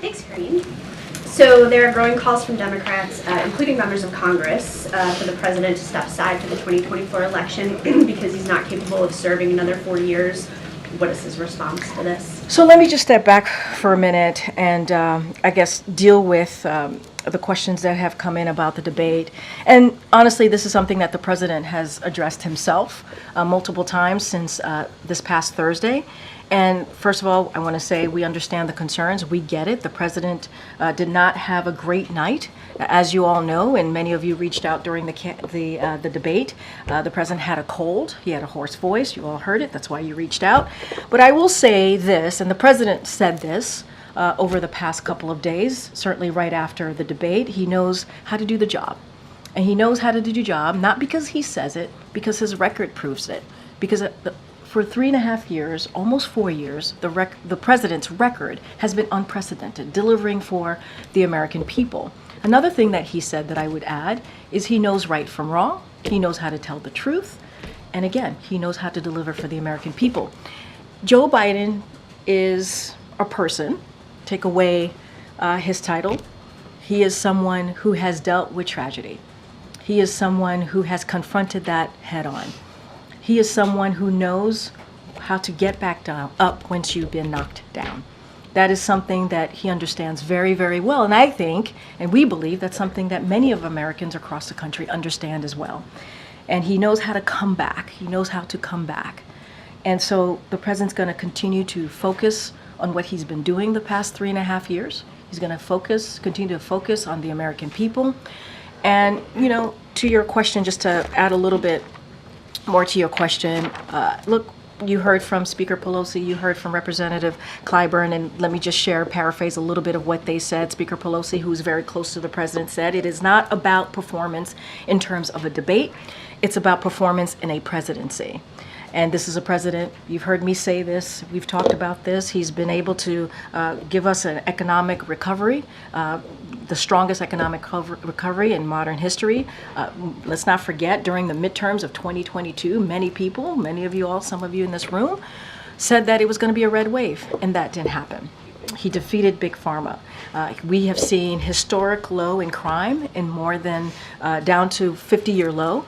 Thanks, Karine. So there are growing calls from Democrats, including members of Congress, for the president to step aside for the 2024 election because he's not capable of serving another 4 years. What is his response to this? So let me just step back for a minute and I guess deal with the questions that have come in about the debate. And honestly, this is something that the president has addressed himself multiple times since this past Thursday. And first of all, I want to say we understand the concerns. We get it. The president did not have a great night, as you all know, and many of you reached out during the debate. The president had a cold. He had a hoarse voice. You all heard it. That's why you reached out. But I will say this, and the president said this over the past couple of days, certainly right after the debate. He knows how to do the job. And he knows how to do the job, not because he says it, because his record proves it. Because for 3.5 years, almost 4 years, the president's record has been unprecedented, delivering for the American people. Another thing that he said that I would add is he knows right from wrong. He knows how to tell the truth. And again, he knows how to deliver for the American people. Joe Biden is a person, take away his title. He is someone who has dealt with tragedy. He is someone who has confronted that head on. He is someone who knows how to get back up once you've been knocked down. That is something that he understands very, very well. And I think, and we believe, that's something that many of Americans across the country understand as well. And he knows how to come back. He knows how to come back. And so the president's going to continue to focus on what he's been doing the past 3.5 years. He's going to continue to focus on the American people. And, to your question, just to add a little bit more to your question, look, you heard from Speaker Pelosi, you heard from Representative Clyburn, and let me just paraphrase a little bit of what they said. Speaker Pelosi, who's very close to the president, said it is not about performance in terms of a debate, it's about performance in a presidency. And this is a president, you've heard me say this, we've talked about this, he's been able to give us an economic recovery, the strongest economic recovery in modern history. Let's not forget, during the midterms of 2022, many people, many of you all, some of you in this room, said that it was going to be a red wave, and that didn't happen. He defeated Big Pharma. We have seen historic low in crime in more than down to 50-year low.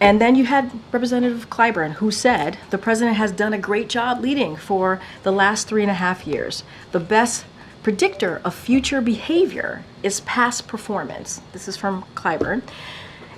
And then you had Representative Clyburn, who said the president has done a great job leading for the last 3.5 years. The best predictor of future behavior is past performance. This is from Clyburn.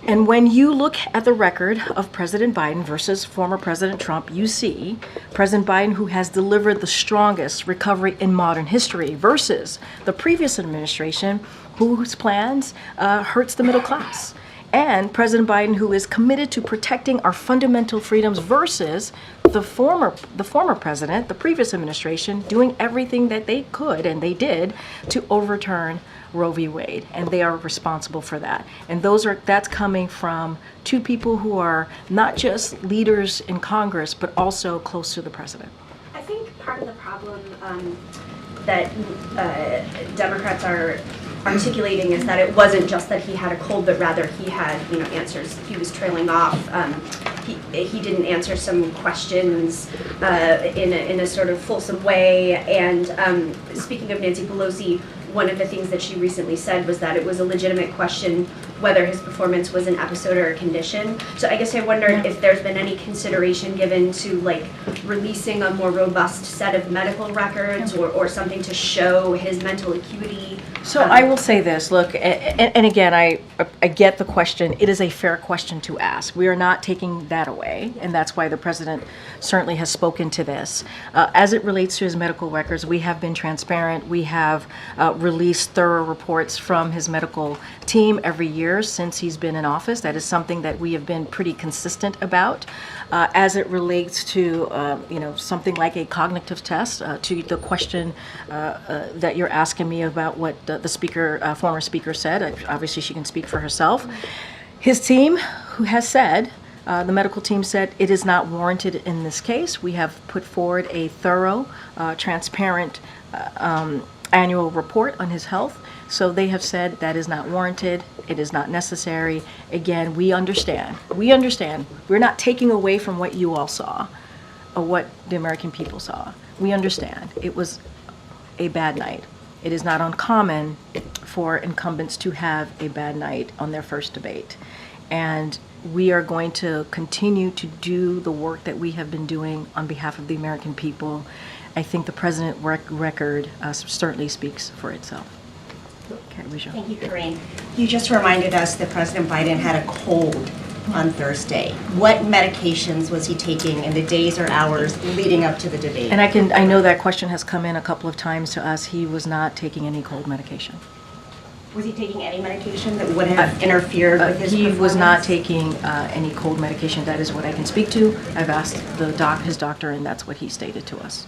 And when you look at the record of President Biden versus former President Trump, you see President Biden, who has delivered the strongest recovery in modern history, versus the previous administration, whose plans hurts the middle class. And President Biden, who is committed to protecting our fundamental freedoms, versus the former president, the previous administration, doing everything that they could, and they did, to overturn Roe v. Wade. And they are responsible for that. And that's coming from two people who are not just leaders in Congress, but also close to the president. I think part of the problem that Democrats are articulating is that it wasn't just that he had a cold, but rather he had, answers. He was trailing off. He didn't answer some questions in a sort of fulsome way. And speaking of Nancy Pelosi, one of the things that she recently said was that it was a legitimate question whether his performance was an episode or a condition. So I guess I wondered if there's been any consideration given to releasing a more robust set of medical records or something to show his mental acuity. So I will say this, look, and again, I get the question. It is a fair question to ask. We are not taking that away, and that's why the president certainly has spoken to this. As it relates to his medical records, we have been transparent. We have released thorough reports from his medical team every year since he's been in office. That is something that we have been pretty consistent about. As it relates to something like a cognitive test, to the question that you're asking me about what the speaker, former speaker, said. Obviously, she can speak for herself. His team, who has said, the medical team said it is not warranted in this case. We have put forward a thorough, transparent annual report on his health. So they have said that is not warranted. It is not necessary. Again, we understand. We understand. We're not taking away from what you all saw or what the American people saw. We understand. It was a bad night. it is not uncommon for incumbents to have a bad night on their first debate. And we are going to continue to do the work that we have been doing on behalf of the American people. I think the president's record certainly speaks for itself. Okay, Risha. Thank you, Corinne. You just reminded us that President Biden had a cold on Thursday. What medications was he taking in the days or hours leading up to the debate? And I know that question has come in a couple of times to us. He was not taking any cold medication. Was he taking any medication that would have interfered with his He performance? was not taking any cold medication. That is what I can speak to. I've asked his doctor, and that's what he stated to us.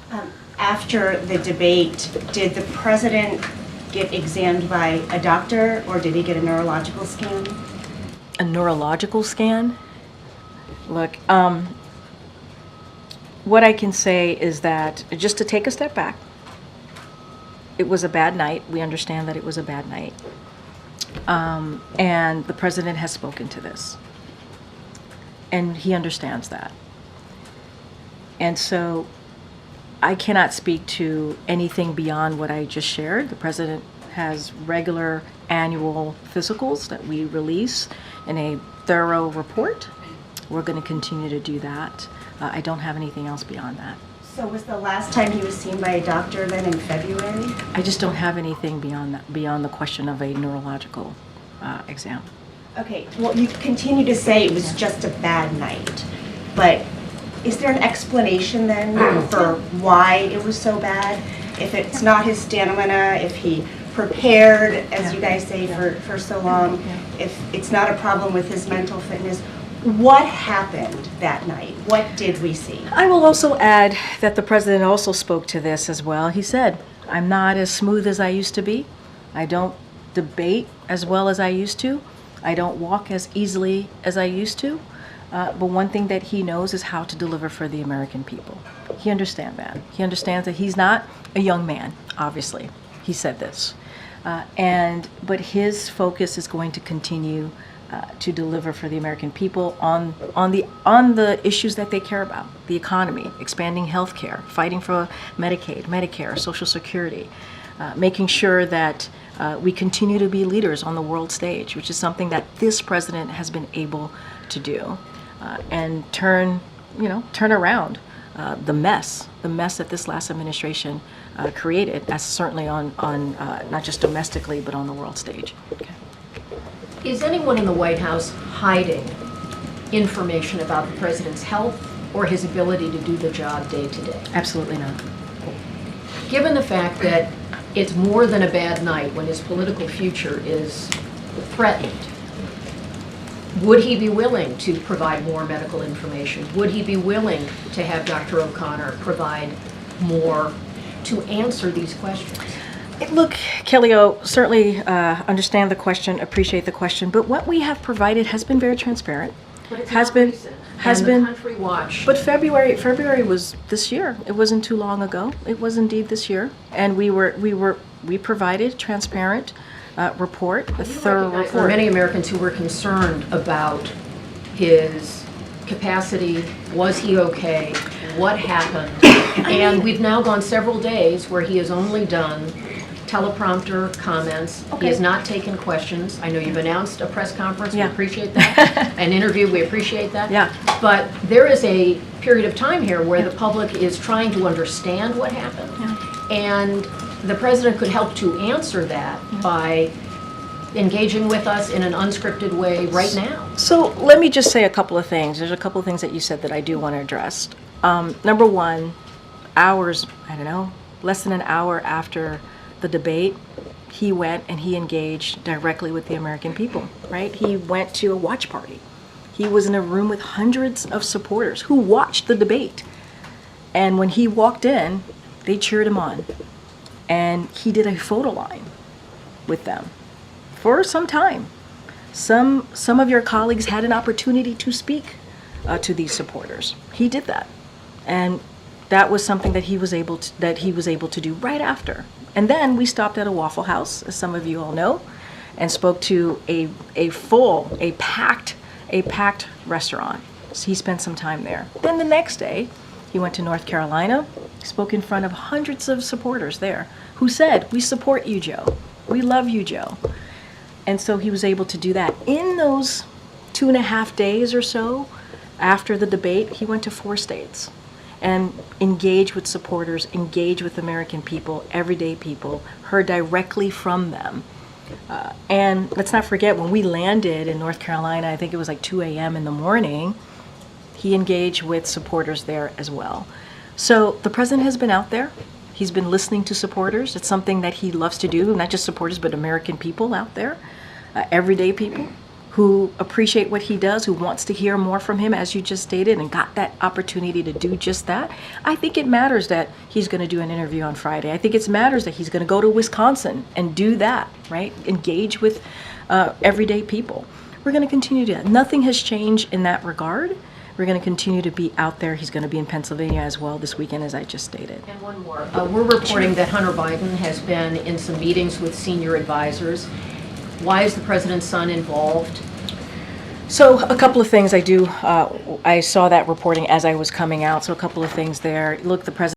After the debate, did the president get examined by a doctor, or did he get a neurological scan? A neurological scan? Look, what I can say is that, just to take a step back, it was a bad night. We understand that it was a bad night. And the president has spoken to this. And he understands that. And so I cannot speak to anything beyond what I just shared. The president has regular annual physicals that we release in a thorough report. We're going to continue to do that. I don't have anything else beyond that. So was the last time he was seen by a doctor then in February? I just don't have anything beyond that, beyond the question of a neurological exam. Okay, well, you continue to say it was just a bad night, but is there an explanation then for why it was so bad? If it's not his stamina, if he prepared, as you guys say, for so long, if it's not a problem with his mental fitness, what happened that night? What did we see? I will also add that the president also spoke to this as well. He said, I'm not as smooth as I used to be. I don't debate as well as I used to. I don't walk as easily as I used to. But one thing that he knows is how to deliver for the American people. He understands that. He understands that he's not a young man, obviously. He said this. But his focus is going to continue to deliver for the American people on the issues that they care about: the economy, expanding health care, fighting for Medicaid, Medicare, Social Security, making sure that we continue to be leaders on the world stage, which is something that this president has been able to do, and turn around the mess that this last administration created, as certainly on not just domestically but on the world stage. Okay. Is anyone in the White House hiding information about the president's health or his ability to do the job day to day? Absolutely not. Given the fact that it's more than a bad night when his political future is threatened, would he be willing to provide more medical information? Would he be willing to have Dr. O'Connor provide more to answer these questions? Look, Kellyo, certainly understand the question, appreciate the question, but what we have provided has been very transparent. But it's has not been recent. has And been the country watched. But February was this year. It wasn't too long ago. It was indeed this year, and we provided transparent report, a thorough There were report. many Americans who were concerned about his capacity. Was he okay? What happened? And we've now gone several days where he has only done teleprompter comments. He has not taken questions. I know you've announced a press conference. We Yeah. appreciate that. An interview. We appreciate that. Yeah. But there is a period of time here where the public is trying to understand what happened. And the president could help to answer that by engaging with us in an unscripted way right now. So let me just say a couple of things. There's a couple of things that you said that I do want to address. Number one, less than an hour after the debate, he went and he engaged directly with the American people, right? He went to a watch party. He was in a room with hundreds of supporters who watched the debate. And when he walked in, they cheered him on. And he did a photo line with them for some time. Some of your colleagues had an opportunity to speak to these supporters. He did that. And that was something that he was able to do right after. And then we stopped at a Waffle House, as some of you all know, and spoke to a packed restaurant. So he spent some time there. Then the next day, he went to North Carolina, spoke in front of hundreds of supporters there, who said, "We support you, Joe. We love you, Joe." And so he was able to do that. In those 2.5 days or so after the debate, he went to 4 states and engaged with supporters, engaged with American people, everyday people, heard directly from them. And let's not forget, when we landed in North Carolina, I think it was like 2 a.m. in the morning, he engaged with supporters there as well. So the president has been out there. He's been listening to supporters. It's something that he loves to do, not just supporters, but American people out there, everyday people who appreciate what he does, who wants to hear more from him, as you just stated, and got that opportunity to do just that. I think it matters that he's going to do an interview on Friday. I think it matters that he's going to go to Wisconsin and do that, right? Engage with everyday people. We're going to continue to do that. Nothing has changed in that regard. We're going to continue to be out there. He's going to be in Pennsylvania as well this weekend, as I just stated. And one more. We're reporting that Hunter Biden has been in some meetings with senior advisors. Why is the president's son involved? So a couple of things I saw that reporting as I was coming out, so a couple of things there. Look, the president